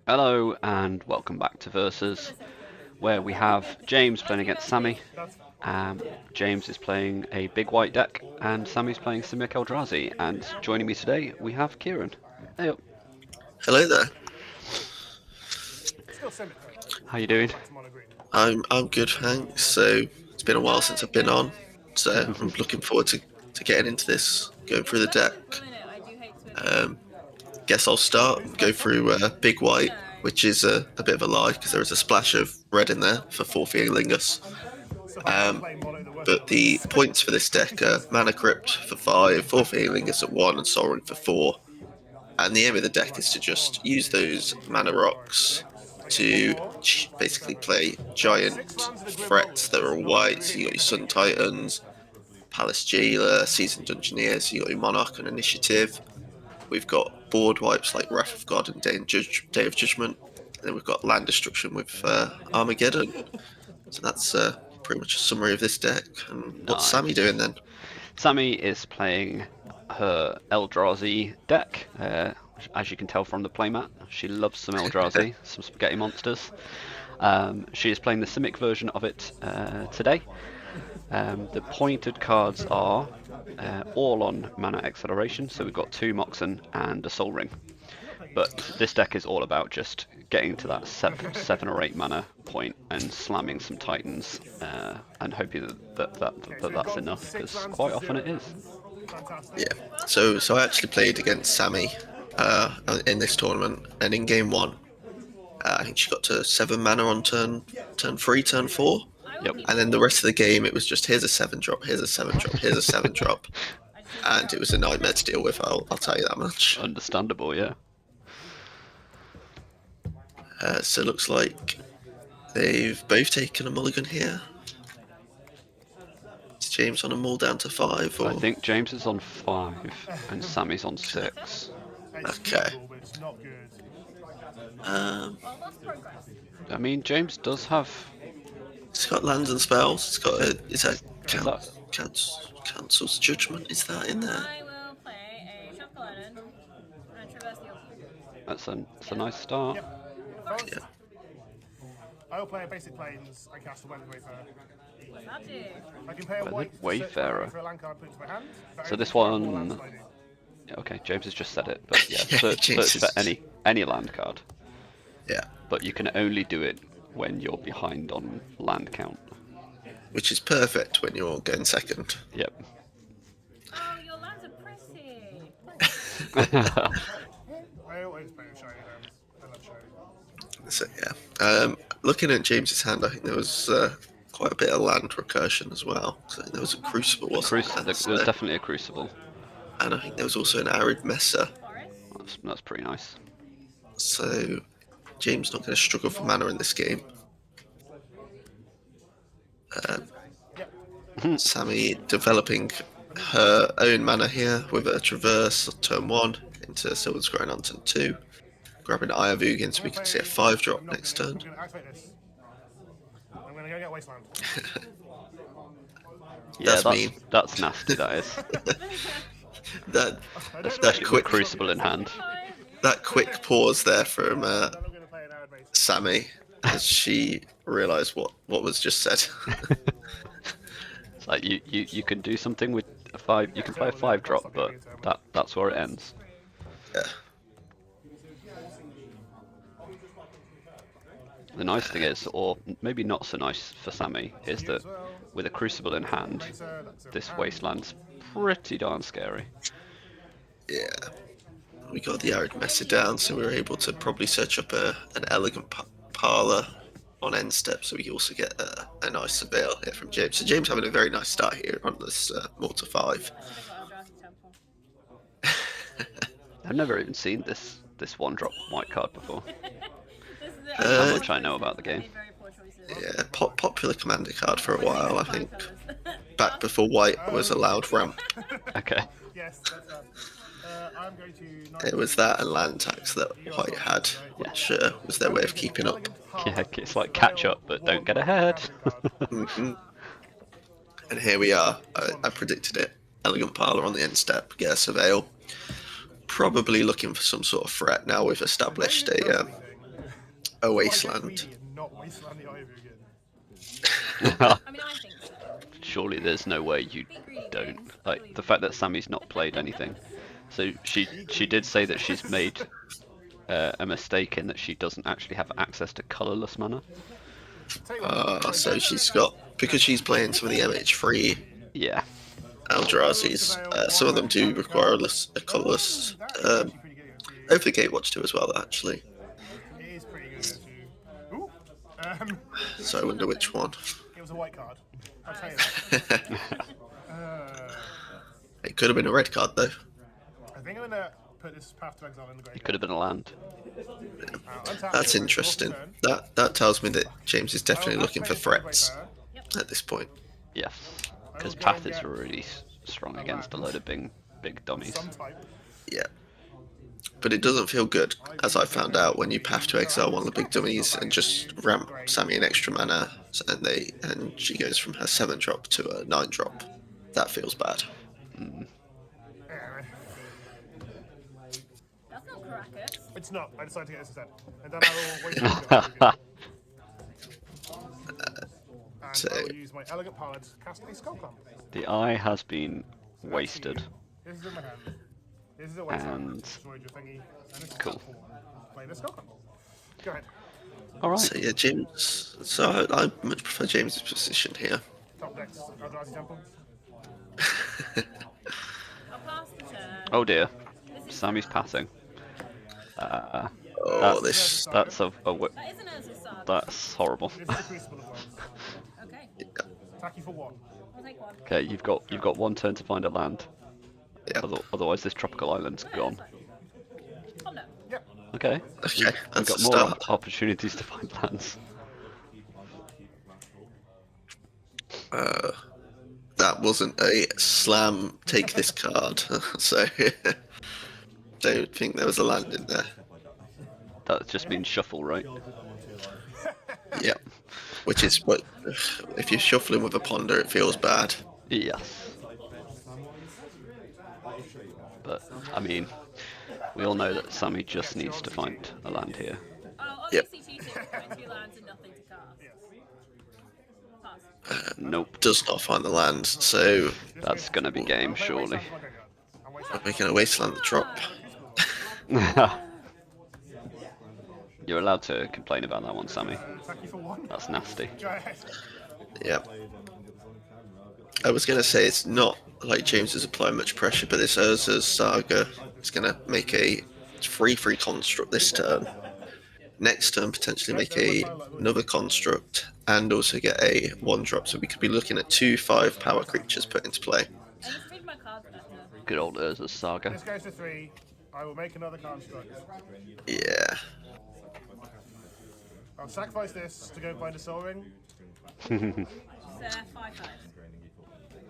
Hello and welcome back to Versus, where we have James playing against Sammy. James is playing a big white deck, and Sammy's playing Simic Eldrazi. And joining me today, we have Kieran. Hey up. Hello there. How you doing? I'm good, thanks. So it's been a while since I've been on, so I'm looking forward to getting into this, going through the deck. Guess I'll start and go through Big White, which is a bit of a lie because there is a splash of red in there for 4 Feelingus. But the points for this deck are Mana Crypt for 5, 4 Feelingus at 1, and Sol Ring for 4. And the aim of the deck is to just use those mana rocks to basically play giant threats that are all white. So you got your Sun Titans, Palace Jailer, Seasoned Dungeoneer, so you got your Monarch and Initiative. We've got board wipes like Wrath of God and Day of Judgment. And then we've got land destruction with Armageddon. So that's pretty much a summary of this deck. And what's Sammy doing then? Sammy is playing her Eldrazi deck. As you can tell from the playmat, she loves some Eldrazi, some spaghetti monsters. She is playing the Simic version of it today. The pointed cards are all on mana acceleration, so we've got 2 Moxen and a Sol Ring. But this deck is all about just getting to that 7 or 8 mana point and slamming some Titans and hoping that's enough, because quite often it is. Yeah, so I actually played against Sammy in this tournament, and in game 1, I think she got to 7 mana on turn 3, turn 4. Yep. And then the rest of the game, it was just here's a 7-drop, here's a 7-drop, here's a 7-drop, and it was a nightmare to deal with. I'll tell you that much. Understandable, yeah. So it looks like they've both taken a mulligan here. Is James on a mull down to 5? Or? I think James is on 5 and Sammy's on 6. Okay. I mean, James does have. It's got lands and spells. It's got a. Is that Council's Judgment? Is that in there? I will play a Shop Garden and traverse the ocean. That's a nice start. Yeah. I will play a basic plains and cast a Weathered Wayfarer. I can pay a Weathered white Wayfarer. for a land card put into my hand. So this one. Yeah, okay, James has just said it, but yeah, Yeah, search for any land card. Yeah. But you can only do it when you're behind on land count. Which is perfect when you're going second. Yep. Oh, your lands are pretty. I always play a shiny hand. I love shiny. So yeah. Looking at James's hand, I think there was quite a bit of land recursion as well. So there was a Crucible, wasn't there? There was definitely a Crucible. And I think there was also an Arid Messer. That's pretty nice. So James not going to struggle for mana in this game. Sammy developing her own mana here with a Traverse turn 1 into Silver Scrying on turn 2. Grabbing Eye of Ugin so we can see a 5-drop next turn. I'm going to activate this. I'm going to go get Wasteland. Yeah, mean. That's nasty, that is. that Especially quick with Crucible in hand. That quick pause there from I'm going to play an Arid Base. Sammy as she realised what was just said. It's like you can do something with a 5. You can play a 5-drop, but that's where it ends. Yeah. The nice thing is, or maybe not so nice for Sammy, is that with a Crucible in hand, this Wasteland's pretty darn scary. Yeah. We got the Arid Messer down, so we were able to probably search up an elegant parlour on end step, so we also get a nice surveil here from James. So James having a very nice start here on this Mortar 5. I've never even seen this 1-drop white card before. This is How much I know about the game. very poor choices. Yeah, popular commander card for a while, I think. Back before white was allowed ramp. Okay. Yes, that's that. I'm going to. It was that and land tax that white had, which was their way of keeping up. Yeah, it's like catch up, but don't get ahead. And here we are. I predicted it. Elegant Parlour on the end step, get a surveil. Probably looking for some sort of threat now we've established a a Why go wasteland. greedy and not wasteland the Eye of Ugin? I mean, I think so. Surely there's no way you Be greedy, don't. James. Like the fact that Sammy's not played anything. So she did say that she's made a mistake in that she doesn't actually have access to colourless mana. Tell you what, So she's got, because she's playing some of the MH3 Yeah. Eldrazi's, some of them do require a colourless. That's actually pretty good against you. Hopefully Gatewatch too as well, actually. It is pretty good against you. Ooh. So I wonder which one. It was a white card. I'll tell you that. It could have been a red card though. I think I'm gonna put this Path to Exile in the It graveyard. could have been a land. Untap That's it, interesting. turn. That tells me that James is definitely I'll looking for activate threats Gateway at this point. Yes. Because go and Path is get really strong against a load of big dummies. Some type. Yeah. But it doesn't feel good, as I found out, when you have to exile one of the big dummies and just ramp Sammy an extra mana, and she goes from her 7-drop to a 9-drop. That feels bad. Anyway, That's not Caracas. it's not. I decided to get this instead. And then I will wait for and So- I will use my Elegant Power to cast a Skull Clamp. The eye has been wasted. This is in my hand. This is a wasteland. And- Destroyed your thingy. And this is Cool. Play the Skull Clamp. Go ahead. Alright. So yeah, James. So I much prefer James's position here. Top decks. Eldrazi Temple. I'll pass the turn. Oh dear. This is Sammy's passing. Oh, this. That's a whip. That isn't Urza's Saga. That's horrible. This is the Crucible as well. Okay. Attack you for 1. I'll take one. Okay, you've got one turn to find a land. Yeah. Otherwise, this tropical island's gone. Oh no. Yep. Okay. Okay, We've that's got the more start. opportunities to find lands. That wasn't a slam. Take this card. So don't think there was a land in there. That just means shuffle, right? Yeah. Which is what, if you're shuffling with a ponder, it feels bad. Yes. But I mean, we all know that Sammy just needs to find a land here. Oh, Yep. obviously cheating. Throwing 2 lands and nothing to cast. Pass. Nope. Does not find the land, so That's gonna be game, surely. we're gonna wasteland the drop. You're allowed to complain about that one, Sammy. Attack you for 1. That's nasty. Go ahead. Yeah. I was gonna say it's not like James is applying much pressure, but this Urza's Saga is gonna make a 3/3 construct this turn. Next turn, potentially make another construct and also get a 1-drop. So we could be looking at 2 5-power creatures put into play. I need to read my cards better. Good old Urza's Saga. This goes to 3. I will make another construct. Yeah. I'll sacrifice this to go find a Soul Ring. It's 5/5.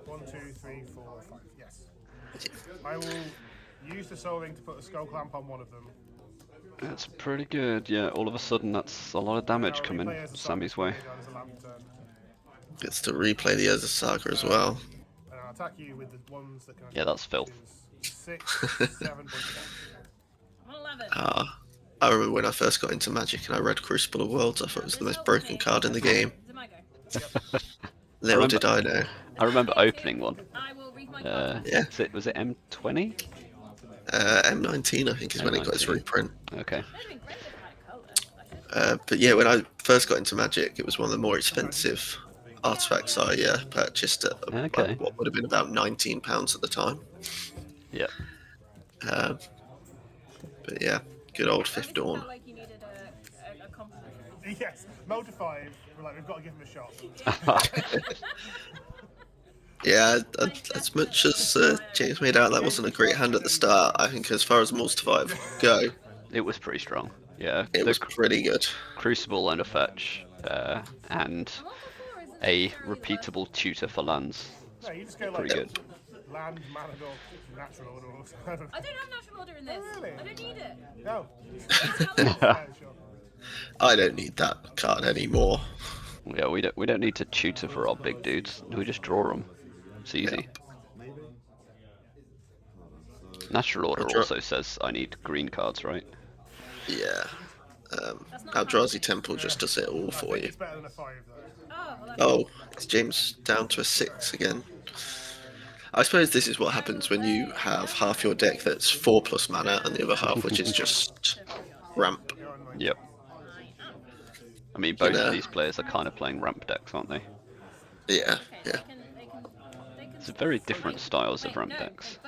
1, 2, 3, 4, 5. Yes. I will use the Soul Ring to put a Skull Clamp on one of them. That's pretty good. Yeah, all of a sudden that's a lot of damage I'll coming replay as a Sammy's Saga way. as a lamp turn. Gets to replay the Urza Saga as well. And I'll attack you with the ones that can. Yeah, that's filth. 6, 7, 8. I'm on 11. I remember when I first got into Magic and I read Crucible of Worlds, I thought it was the most broken card in the game. Is it my go? Little did I know. I remember opening one. I will read my cards. Yeah. Was it M20? M19, I think, is when it got its M19. reprint. Okay. It would have been great if it had colour. But yeah, when I first got into Magic, it was one of the more expensive artifacts I purchased at Okay. what would have been about £19 at the time. Yep. But yeah, good old Fifth Dawn. Felt like you needed a compliment. Yes, Mode to 5. We're like, we've got to give him a shot. Yeah, as much as James made out that wasn't a great hand at the start, I think as far as Mulls to 5 go, It was pretty strong. Yeah. it was pretty good. Crucible and a fetch, and I'm on for 4, isn't it? a Very repeatable tutor for lands. No, you just go like Pretty good. land, mana, dog, natural order. I don't have natural order in this. Really? I don't need it. No. Colour. Sure. I don't need that card anymore. Yeah, we don't need to tutor for our big dudes. We just draw them. It's easy. Natural order I'll draw- also says I need green cards, right? Yeah. That's not Eldrazi hard. Temple just does it all I for think you. it's better than a 5 though. Oh, well, that's Oh, is James down to a 6 again? I suppose this is what happens when you have half your deck that's 4+ mana and the other half which is just ramp. You're on 19. Yep. I mean, But, both of these players are kind of playing ramp decks, aren't they? Yeah, Okay, yeah. they can. It's very different styles of Wait, ramp no, decks.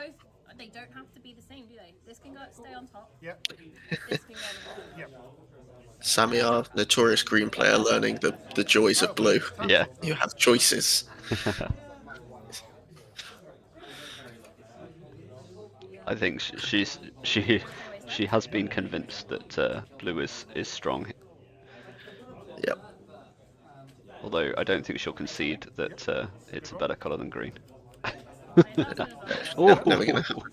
they don't have to be the same, do they? This can stay on top. Yep. This can go on the bottom. Yep. Sammy, our notorious green player, learning the joys of blue. Yeah. You have choices. I think she has been convinced that blue is strong. Yep. Although I don't think she'll concede that it's a better colour than green. Never gonna happen.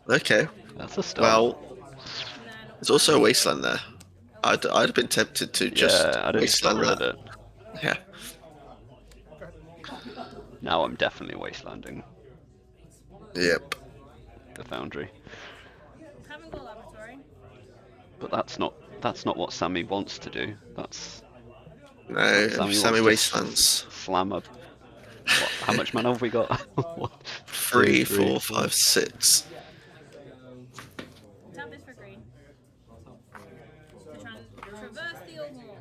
Okay. That's a start. Well, there's also a wasteland there. I'd have been tempted to just yeah, I didn't get wasteland rid of that. it. Yeah. Now I'm definitely wastelanding Yep. the foundry. Haven't got laboratory. But that's not what Sammy wants to do. That's No, Sammy Sammy wants to Wastelands. slam a. What, how much mana have we got? 1, 3, 2, 3, 4, 5, 6. Tap this for green. To traverse the old wall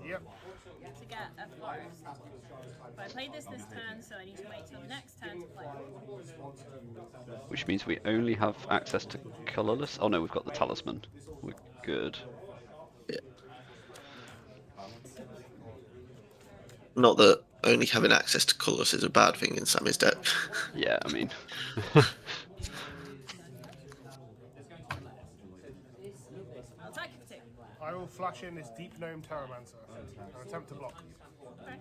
Yep. to get a forest. But I played this turn, so I need to wait till next turn to play it. Which means we only have access to colourless. Oh no, we've got the talisman. We're good. Yeah. Not that only having access to colours is a bad thing in Sammy's deck. Yeah, I mean. I'll attack you for 2. I will flash in this Deep Gnome Terramancer and attempt to block. Okay.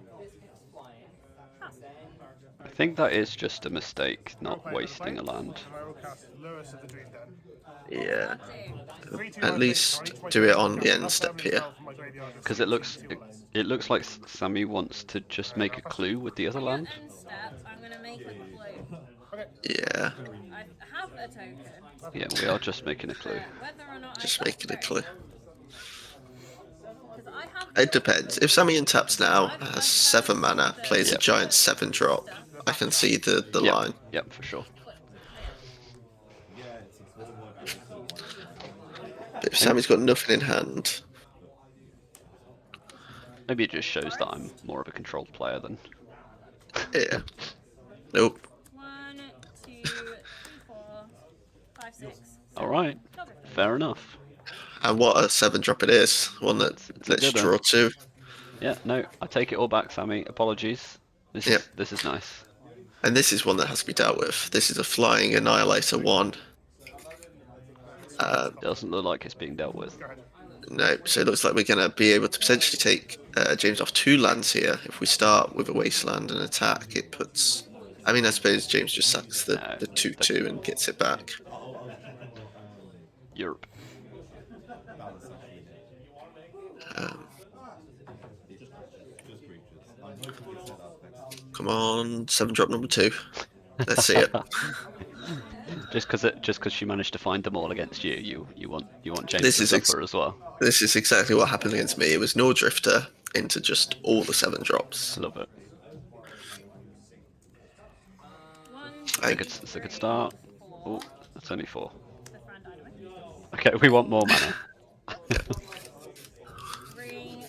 Pass. I think that is just a mistake, I'll not play wasting a another land. plate, and I will cast Lewis of the Dream Den. Yeah. 2. 3/2 At life least bait, so I need to do it make on sure the I end have step permanent here. spell from my graveyard of Because it looks 2 less. it looks like Sammy wants to just make a clue with the other On your land. end step, I'm going to make a clue. Okay. Yeah. I have a token. Yeah, we are just making a clue. Whether or not Just I making a clue. Because I have It depends. If Sammy untaps now, has 7 mana, plays a Yep. giant 7-drop, I can see the Yep, line. yep, for sure. But if Sammy's got nothing in hand, Maybe it just shows that I'm more of a controlled player than. yeah. Nope. 1, 2, 3, 4, 5, 6. All right, fair enough. And what a 7-drop it is. One that It's a lets you good draw one. 2. Yeah, no, I take it all back, Sammy. Apologies. Yep. This is nice. And this is one that has to be dealt with. This is a Flying Annihilator 1. Doesn't look like it's being dealt with. No, so it looks like we're going to be able to potentially take James off 2 lands here. If we start with a Wasteland and attack, it puts... I mean, I suppose James just sacks the 2/2 and gets it back. Europe. Come on, 7-drop number 2. Let's see it. Just because she managed to find them all against you, you want James This to is suffer as well. This is exactly what happened against me. It was no Drifter into just all the 7-drops. I love it. 1, It's a good start. Oh, that's only 4. the friend anyway. Okay, we want more mana. 3,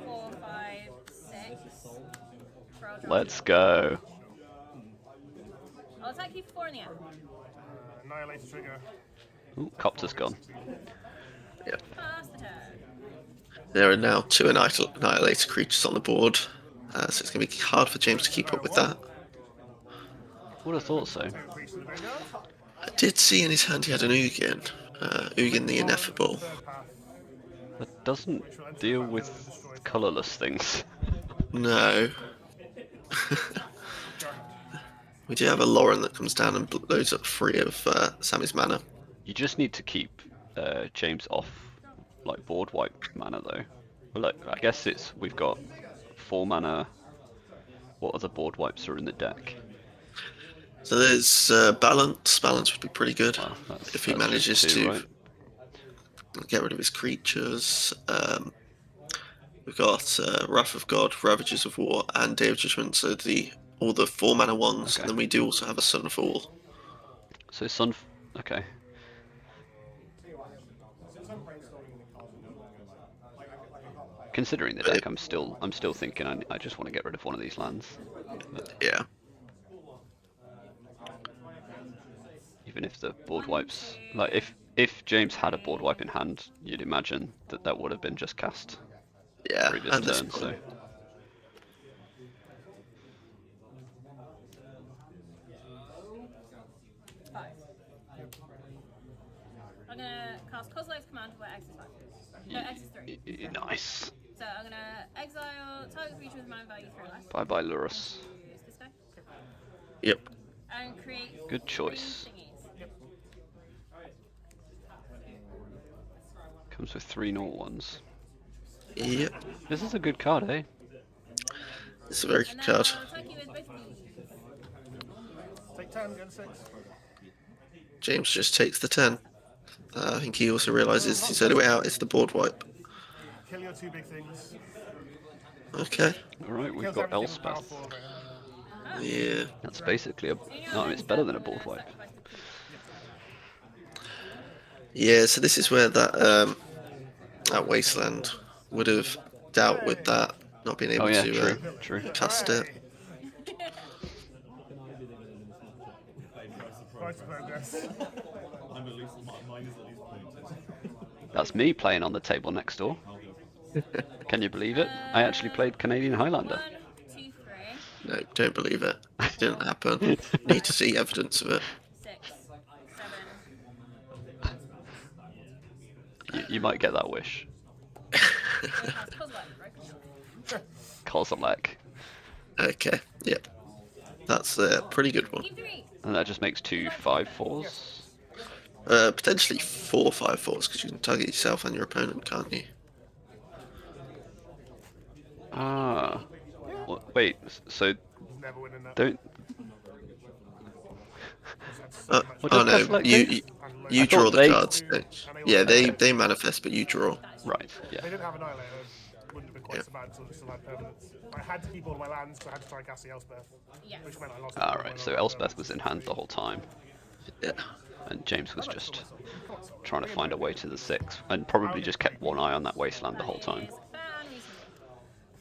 4, 5, 6. Throw a drop. Let's go. I'll attack you for 4 in the end. Annihilator trigger. Ooh, Copter's gone. Pass the turn. There are now 2 Annihilator creatures on the board, so it's going to be hard for James to keep up with that. Would have thought so. Creature to the graveyard. I did see in his hand he had an Ugin. Ugin the Ineffable. Third path. That doesn't deal with colourless things. No. We do have a Lauren that comes down and blows up 3 of Sammy's mana. You just need to keep James off like board wipe mana though. Well, look, I guess we've got 4 mana. What other board wipes are in the deck? So there's Balance. Balance would be pretty good Well, if he that's manages just 2, to. right? Get rid of his creatures. We've got Wrath of God, Ravages of War, and Day of Judgment. So all the 4-mana ones, Okay. and then we do also have a Sunfall. So okay. Considering the deck, I'm still thinking I just want to get rid of one of these lands. But Yeah. even if the board wipes, like if James had a board wipe in hand, you'd imagine that would have been just cast Yeah. previous At this turn. So point. Five. I'm gonna cast Kozilek's Command where X is 5. No, X is 3. Nice. So I'm gonna exile target creature with mana value 3 less. Bye bye, Lurus. Use this guy. Yep. And create Good choice. 3 thingies. Comes with 3 normal ones. Yep. This is a good card, eh? It's a very And good then card. I'll attack you with both of these. Take 10, get a 6. James just takes the 10. I think he also realises his only way out is the board wipe. Kill your 2 big things. Okay. Alright, we've Kills got everything with Elspeth. power 4 of it. Yeah. That's basically no, it's better than a board wipe. Yeah, so this is where that Wasteland would have dealt with that, not being able Oh yeah, to true. cast it. Price of progress. That's me playing on the table next door. Can you believe it? I actually played Canadian Highlander. 1, 2, 3, No, don't believe it. It didn't happen. Need to see evidence of it. 6, 7. You might get that wish. Cast Kozilek, right? Kozilek. Okay, yep. That's a pretty good one. Keep 3. And that just makes 2 5/4s. Potentially 4 5/4s because you can target yourself and your opponent, can't you? Ah. Wait, so Never winning that. don't. Oh What does no, Kozilek you do? you I draw thought the they- cards. Yeah, they manifest, but you draw. Right, They yeah. didn't have Annihilator. Wouldn't have been quite Yeah. so bad until it still had permanence. I had to keep all of my lands, so I had to try and cast the Elspeth. Yes. Which meant I lost. Alright, so Elspeth was in hand the whole time. Yeah. And James was just trying to find a way to the 6. And probably just kept one eye on that wasteland the whole time. Is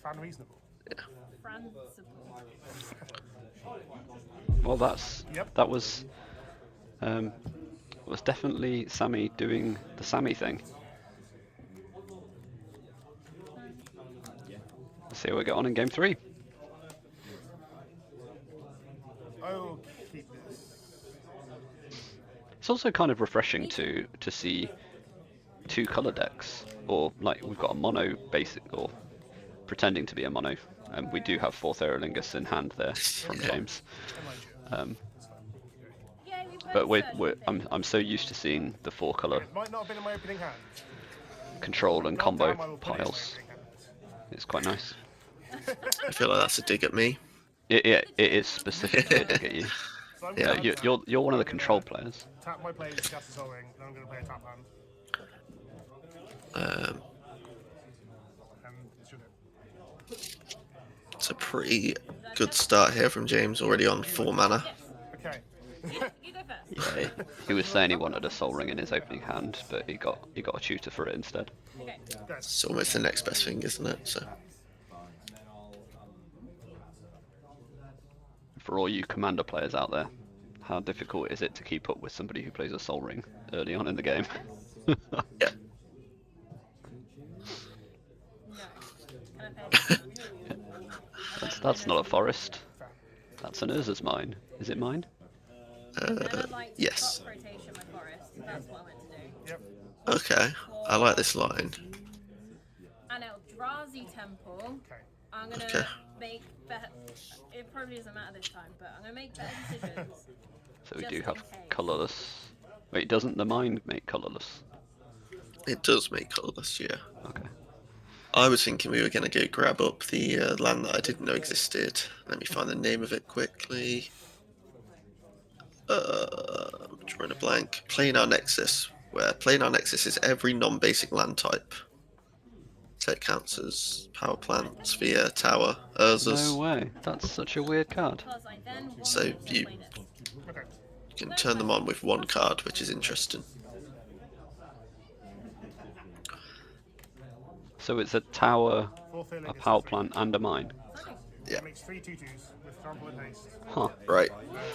Fan reasonable. Well, Yep. that was definitely Sammi doing the Sammi thing. Let's see how we get on in game 3. I'll keep this. It's also kind of refreshing to see 2 color decks, or like we've got a mono basic, or pretending to be a mono, and we do have 4th Aerolingus in hand there from James. But I'm so used to seeing the 4 color It might not have been in my opening hand. control and Not combo damn, I will put it in my piles. opening hand. It's quite nice. I feel like that's a dig at me. It is specifically to get you. So I'm Yeah, gonna You're one of the control players. tap my plays, cast a Soul Ring, then I'm going to play a tap hand. Um, And it should hit. it's a pretty good start here from James, already on 4 mana. Okay. You go first. Yeah, he was saying he wanted a Soul Ring in his opening hand, but he got a tutor for it instead. Okay. Go. It's almost the next best thing, isn't it? So For all you Commander players out there, how difficult is it to keep up with somebody who plays a Soul Ring early on in the game? yeah. No. Can I pay That's not a forest. That's an Urza's mine. Is it mine? Then I'd like to yes. top rotation my forest. That's what I meant to do. Yep. Okay. I like this line. An Eldrazi temple. Okay. I'm gonna Okay. make better. It probably doesn't matter this time, but I'm gonna make better decisions. So we Just do in have case. colourless. Wait, doesn't the mine make colourless? It does make colourless, yeah. Okay. I was thinking we were going to go grab up the land that I didn't know existed. Let me find the name of it quickly. I'm drawing a blank. Planar Nexus. where planar nexus is every non-basic land type. So it counts as power plant, sphere, tower, Urza's. No way. That's such a weird card. Because I then want So to you- play this. Okay. You can turn them on with one card, which is interesting. So it's a tower, 4 feeling a is power free. plant, and a mine. Yeah. It makes 3 2/2s with trample and haste. Huh. Right.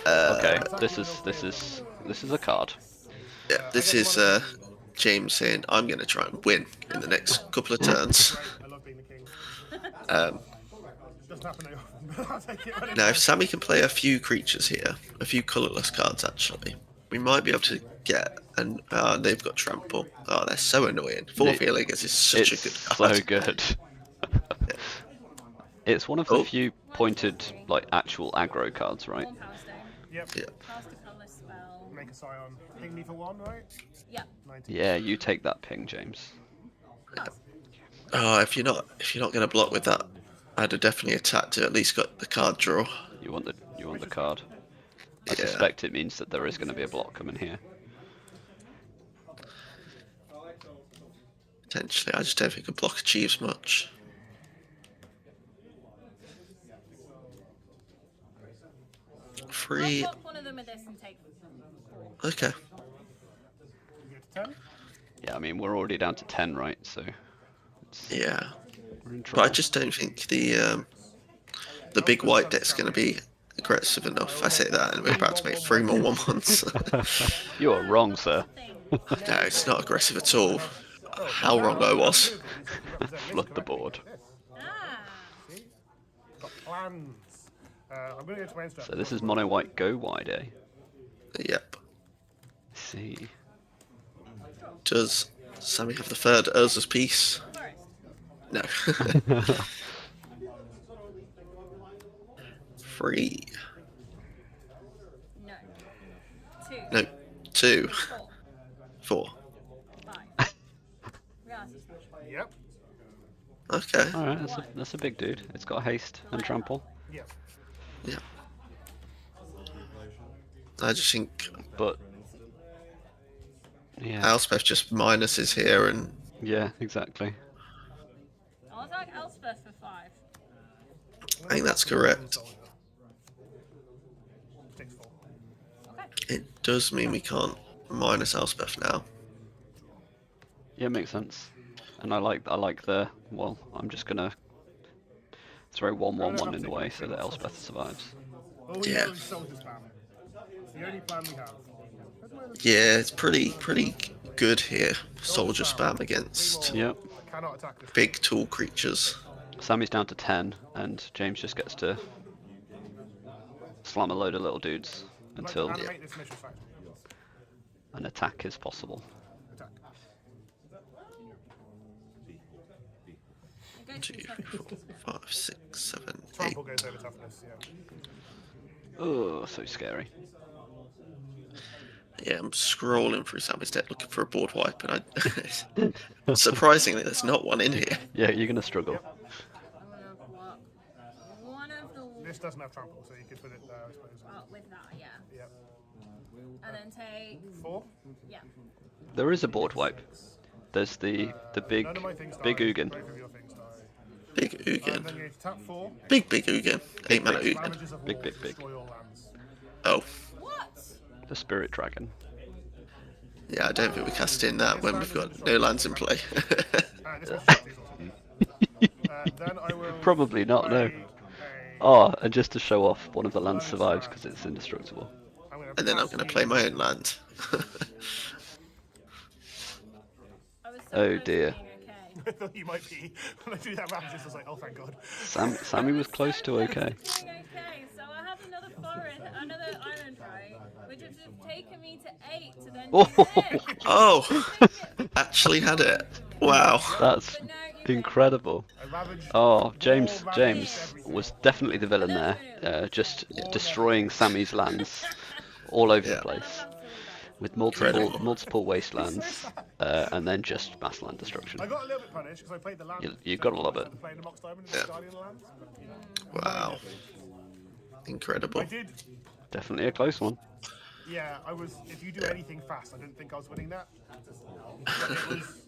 Okay. This is a card. Yeah. This is James saying, "I'm going to try and win in the next couple of turns." Right, I love being the king. Um, It doesn't happen very often, but I'll take it when it now, if does. Sammy can play a few creatures here, a few colourless cards actually, we might be able to get. And they've got trample. Oh, they're so annoying. Four It- Feelings is such a It's good card. so good. It's one of the Oh. few pointed, like, actual aggro cards, right? One power stone. Yep. Yeah. Cast a colourless spell. Make a scion. Ping me for 1, right? Yep. 19. Yeah, you take that ping, James. Pass. Oh, if you're not going to block with that, I'd have definitely attacked to at least got the card draw. You want the card. I Yeah. suspect it means that there is going to be a block coming here. Potentially, I just don't think a block achieves much. I'll 3. block one of them with this and take 4. Okay. You get to 10. Yeah, I mean we're already down to 10, right? So Yeah. we're in But trouble. I just don't think the big white deck's going to be aggressive enough. I say that, and we're about to make 3 more 1/1s. You are wrong, sir. No, it's not aggressive at all. How wrong I was. Flood the board. Ah! Got plans. I'm going to go to my instruct. So this is mono white go wide, eh? Yep. See. Does Sammy have the third Urza's piece? Forest. No. 3. No. 2. No. 2. 4. 4. 5. Reality Smash. Yep. Okay. Alright, that's a big dude. It's got haste and trample. Yep. Yeah. I just think But yeah. Elspeth just minuses here, and Yeah, exactly. I'll attack Elspeth for 5. I think that's correct. Takes 4. Okay. It does mean we can't minus Elspeth now. Yeah, makes sense. And I like the well, I'm just gonna throw 1/1/1 in the way so that Elspeth survives. All we Yeah. know is soldier spam. It's the only plan we have. Yeah, it's pretty good here. Soldier spam against Yep. I cannot attack this. big tall creatures. Sammy's down to 10, and James just gets to slam a load of little dudes I'd like until to animate this mission faction. an attack is possible. Attack. It goes 2, through 3, toughness. 4, 5, 6, 7, 8. Trample goes over toughness, yeah. Oh, so scary. Yeah, I'm scrolling through Sammy's deck looking for a board wipe, and surprisingly, there's not one in here. Yeah, you're gonna struggle. I'm gonna block one of the This doesn't have trample, so you could put it there, I suppose. with that, yeah. Yep. And then take 4. yeah. There is a board wipe. There's the big None of my things big die. Ugin. Both of your things die. Big And Ugin. then you tap 4. Big Ugin. 8 mana Ugin. Ravages of Big, War, big, big. destroy all lands. Oh, What? The spirit dragon. yeah, I don't think we cast in that when we've got no lands in play. This is then I will Probably not, no. play a- Oh, and just to show off, one of the lands survives because it's indestructible. I'm gonna And then I'm pass going to you- play my own land. I was so Oh, close to dear. being okay. I thought you might be. When I do that ravages, I was like, oh, thank God. Sammy was close to okay. Okay, so I have another forest, another island, right? Which would have taken me to 8 to then Oh. 10. Oh, actually had it. Wow. That's But no, you incredible. I ravaged Oh, James all James ravages everything. was definitely the villain there, just destroying Sammy's lands all over the Yeah. place with Incredible. multiple wastelands, and then just mass land destruction. I got a little bit punished because I played the land. You gotta love it. Playing the Mox Diamond and Yeah. the Guardian land. Wow. Incredible. I did. Definitely a close one. Yeah, I was. If you do anything fast, I didn't think I was winning that. It was.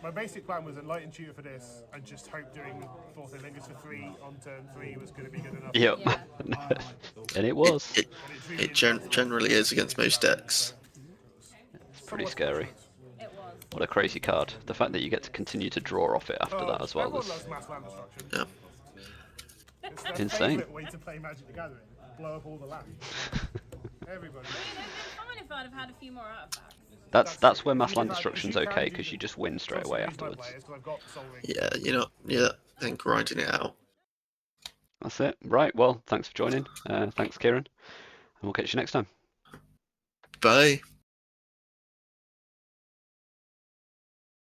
My basic plan was enlightened tutor for this, and just hope doing 4th Lingus for 3 on turn 3 was going to be good enough. Yep. Yeah. And it was. It, And it really it didn't. generally is against most decks. Pretty Somewhat scary. fortunate. It was. What a crazy card. The fact that you get to continue to draw off it after that as well Everyone is loves mass land destruction. Yeah. It's their insane. favourite way to play Magic the Gathering. Blow up all the land. Everybody. I mean, it'd been fine if I'd have had a few more artifacts. that's where mass If land you destruction's can okay do because you them, just win straight don't away squeeze my afterwards. players 'cause I've got Soul Ring. Yeah, then grinding it out. That's it. Right. Well, thanks for joining. Thanks, Kieran. And we'll catch you next time. Bye.